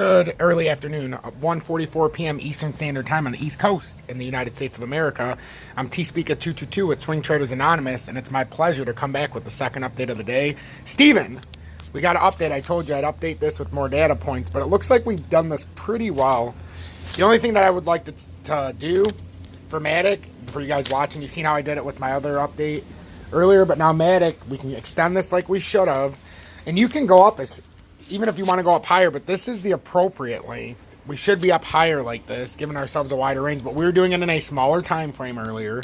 Good early afternoon, 1:44 p.m. Eastern Standard Time on the East Coast in the United States of America. I'm T-Speaker222 with Swing Traders Anonymous, and it's my pleasure to come back with the second update of the day. Steven, we got an update. I told you I'd update this with more data points, but it looks like we've done this pretty well. The only thing that I would like to do for Matic, for you guys watching, you've seen how I did it with my other update earlier, but now Matic, we can extend this like we should have, and you can go up as even if you want to go up higher, but this is the appropriate length. We should be up higher like this, giving ourselves a wider range, but we were doing it in a smaller time frame earlier.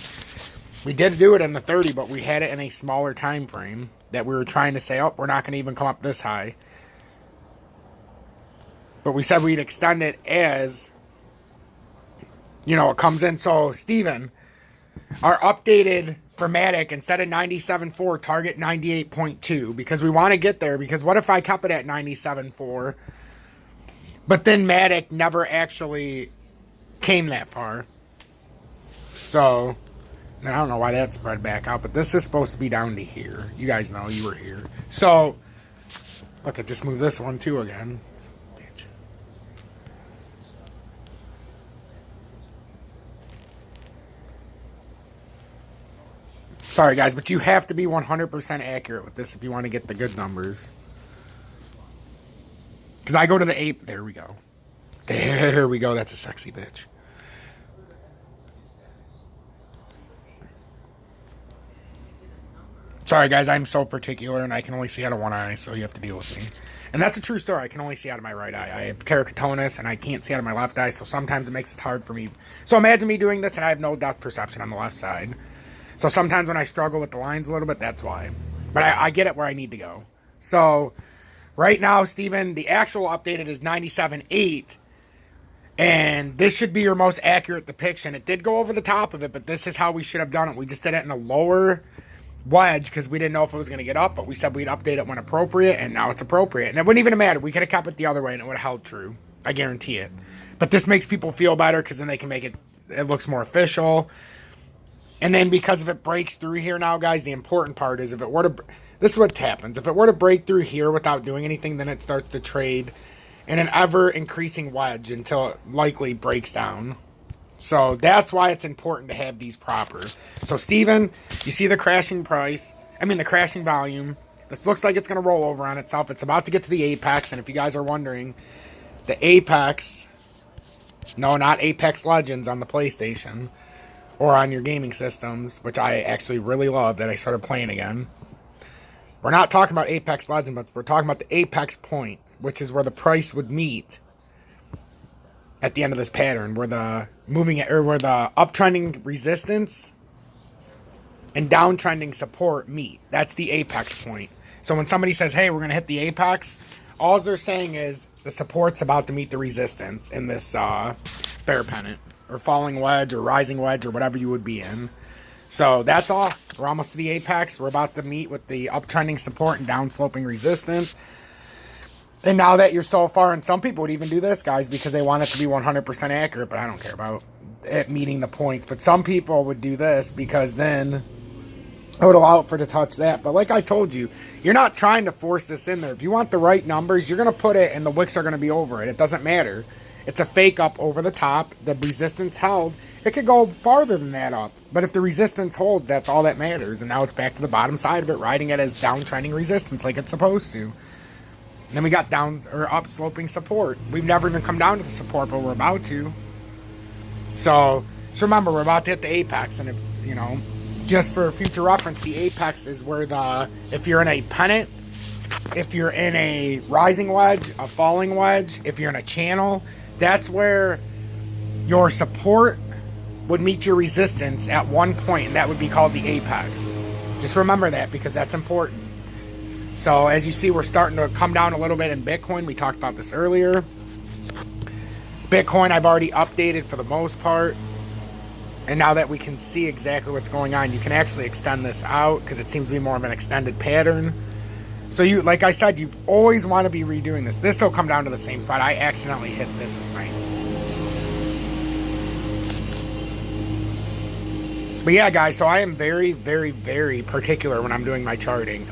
We did do it in the 30, but we had it in a smaller time frame that we were trying to say, oh, we're not going to even come up this high. But we said we'd extend it as, you know, it comes in. So, Steven, our updated for Matic, instead of 97.4, target 98.2, because we want to get there, because what if I kept it at 97.4, but then Matic never actually came that far? So, I don't know why that spread back out, but this is supposed to be down to here. You guys know, you were here. So, look, I just moved this one too again. Sorry, guys, but you have to be 100% accurate with this if you want to get the good numbers. Because I go to the 8. There we go. There we go. That's a sexy bitch. Sorry, guys, I'm so particular, and I can only see out of one eye, so you have to deal with me. And that's a true story. I can only see out of my right eye. I have keratoconus, and I can't see out of my left eye, so sometimes it makes it hard for me. So imagine me doing this, and I have no depth perception on the left side. So sometimes when I struggle with the lines a little bit, that's why. But I get it where I need to go. So right now, Steven, the actual updated is 97.8. And this should be your most accurate depiction. It did go over the top of it, but this is how we should have done it. We just did it in a lower wedge because we didn't know if it was going to get up. But we said we'd update it when appropriate, and now it's appropriate. And it wouldn't even have mattered. We could have kept it the other way, and it would have held true. I guarantee it. But this makes people feel better because then they can make it, it looks more official. And then because if it breaks through here now, guys, the important part is if it were to, this is what happens. If it were to break through here without doing anything, then it starts to trade in an ever-increasing wedge until it likely breaks down. So that's why it's important to have these proper. So, Steven, you see the crashing price, the crashing volume. This looks like it's going to roll over on itself. It's about to get to the apex, and if you guys are wondering, the apex, no, not Apex Legends on the PlayStation, or on your gaming systems, which I actually really love that I started playing again. We're not talking about Apex Legends, but we're talking about the apex point, which is where the price would meet at the end of this pattern, where the where the uptrending resistance and downtrending support meet. That's the apex point. So when somebody says, hey, we're going to hit the apex, all they're saying is the support's about to meet the resistance in this bear pennant, or falling wedge, or rising wedge, or whatever you would be in. So that's all. We're almost to the apex. We're about to meet with the uptrending support and downsloping resistance. And now that you're so far, and some people would even do this, guys, because they want it to be 100% accurate, but I don't care about it meeting the points. But some people would do this because then it would allow it for to touch that. But like I told you, you're not trying to force this in there. If you want the right numbers, you're going to put it, and the wicks are going to be over it. It doesn't matter. It's a fake up over the top. The resistance held. It could go farther than that up. But if the resistance holds, that's all that matters. And now it's back to the bottom side of it, riding it as downtrending resistance like it's supposed to. And then we got down or up sloping support. We've never even come down to the support, but we're about to. So remember, we're about to hit the apex. And if, you know, just for future reference, the apex is where if you're in a pennant, if you're in a rising wedge, a falling wedge, if you're in a channel, that's where your support would meet your resistance at one point, and that would be called the apex. Just remember that, because that's important. So as you see, we're starting to come down a little bit in Bitcoin. We talked about this earlier. Bitcoin, I've already updated for the most part. And now that we can see exactly what's going on, you can actually extend this out because it seems to be more of an extended pattern. So you, like I said, you always want to be redoing this. This will come down to the same spot. I accidentally hit this one, right? But yeah, guys, so I am very, very, very particular when I'm doing my charting.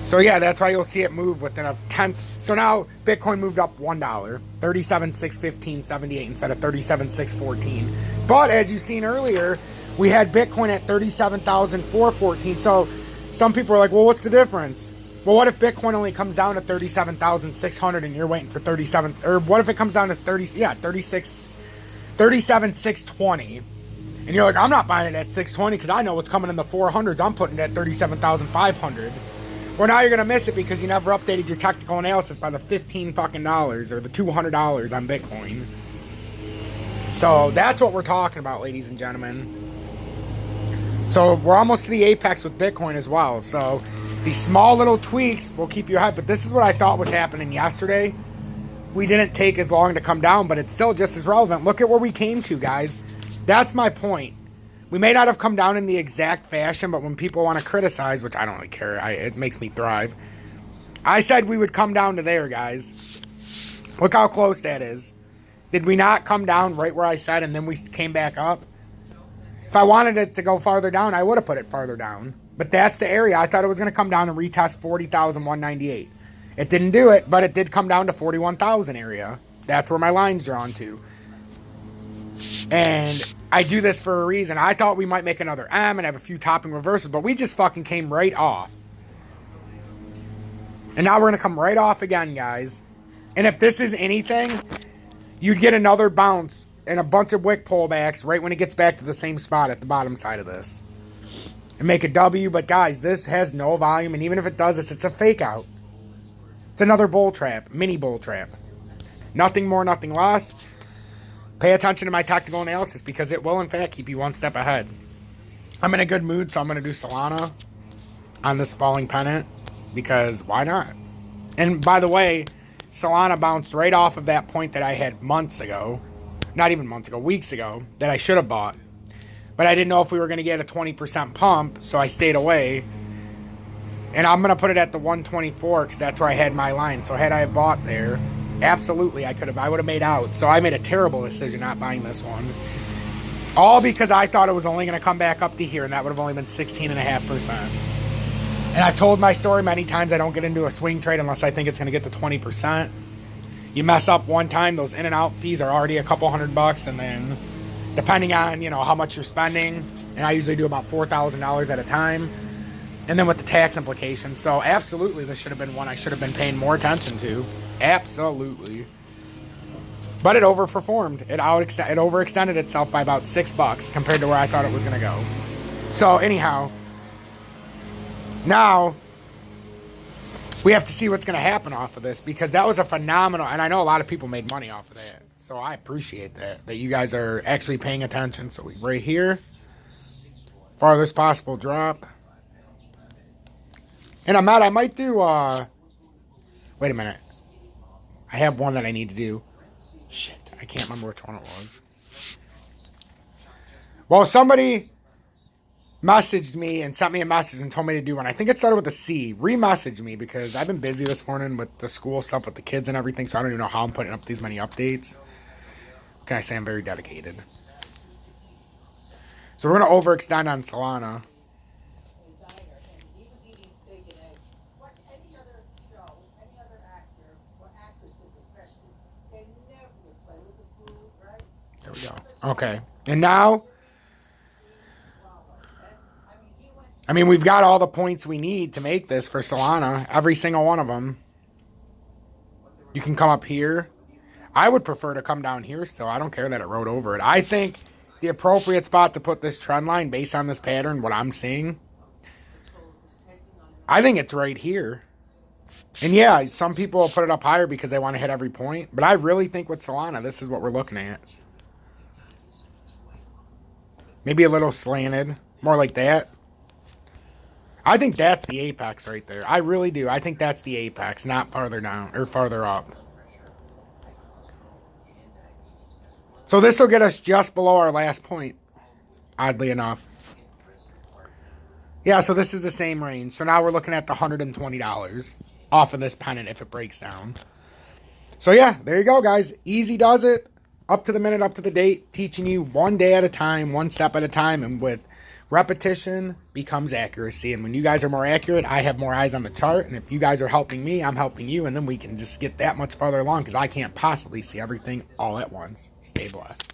So yeah, that's why you'll see it move within a tenth. So now Bitcoin moved up $1, 37,615.78 instead of 37,614. But as you've seen earlier, we had Bitcoin at 37,414. So some people are like, well, what's the difference? Well, what if Bitcoin only comes down to 37,600 and you're waiting for 37? Or what if it comes down to 37,620? And you're like, I'm not buying it at 620 because I know what's coming in the 400s. I'm putting it at 37,500. Well, now you're going to miss it because you never updated your technical analysis by the $15 fucking dollars or the $200 on Bitcoin. So that's what we're talking about, ladies and gentlemen. So we're almost to the apex with Bitcoin as well. So these small little tweaks will keep you ahead. But this is what I thought was happening yesterday. We didn't take as long to come down, but it's still just as relevant. Look at where we came to, guys. That's my point. We may not have come down in the exact fashion, but when people want to criticize, which I don't really care, it makes me thrive. I said we would come down to there, guys. Look how close that is. Did we not come down right where I said, and then we came back up? If I wanted it to go farther down, I would have put it farther down. But that's the area. I thought it was going to come down and retest 40,198. It didn't do it, but it did come down to 41,000 area. That's where my line's drawn to. And I do this for a reason. I thought we might make another M and have a few topping reversals, but we just fucking came right off. And now we're going to come right off again, guys. And if this is anything, you'd get another bounce and a bunch of wick pullbacks right when it gets back to the same spot at the bottom side of this. And make a W, but guys, this has no volume, and even if it does, it's a fake out. It's another bull trap, mini bull trap. Nothing more, nothing less. Pay attention to my tactical analysis because it will, in fact, keep you one step ahead. I'm in a good mood, so I'm going to do Solana on this falling pennant because why not? And by the way, Solana bounced right off of that point that I had months ago. Not even months ago, weeks ago, that I should have bought. But I didn't know if we were going to get a 20% pump, so I stayed away. And I'm going to put it at the 124 because that's where I had my line. So had I bought there, absolutely I would have made out. So I made a terrible decision not buying this one. All because I thought it was only going to come back up to here, and that would have only been 16.5%. And I've told my story many times. I don't get into a swing trade unless I think it's going to get to 20%. You mess up one time, those in and out fees are already a couple $100, and then depending on, you know, how much you're spending, and I usually do about $4,000 at a time, and then with the tax implications. So absolutely, this should have been one I should have been paying more attention to. Absolutely. But it overperformed. It overextended itself by about $6 compared to where I thought it was going to go. So anyhow, now we have to see what's going to happen off of this, because that was a phenomenal, and I know a lot of people made money off of that. So I appreciate that you guys are actually paying attention. So right here, farthest possible drop. And I might do, wait a minute. I have one that I need to do. Shit, I can't remember which one it was. Well, somebody messaged me and sent me a message and told me to do one. I think it started with a C. Re-messaged me because I've been busy this morning with the school stuff with the kids and everything, so I don't even know how I'm putting up these many updates. Can I say I'm very dedicated? So we're going to overextend on Solana. There we go. Okay. And now, I mean, we've got all the points we need to make this for Solana. Every single one of them. You can come up here. I would prefer to come down here still. I don't care that it rode over it. I think the appropriate spot to put this trend line based on this pattern, what I'm seeing, I think it's right here. And yeah, some people will put it up higher because they want to hit every point. But I really think with Solana, this is what we're looking at. Maybe a little slanted. More like that. I think that's the apex right there. I really do. I think that's the apex, not farther down or farther up. So this will get us just below our last point, oddly enough. Yeah, so this is the same range. So now we're looking at the $120 off of this pennant if it breaks down. So yeah, there you go, guys. Easy does it. Up to the minute, up to the date. Teaching you one day at a time, one step at a time. And with Repetition becomes accuracy, and when you guys are more accurate, I have more eyes on the chart, and if you guys are helping me, I'm helping you, and then we can just get that much farther along, because I can't possibly see everything all at once. Stay blessed.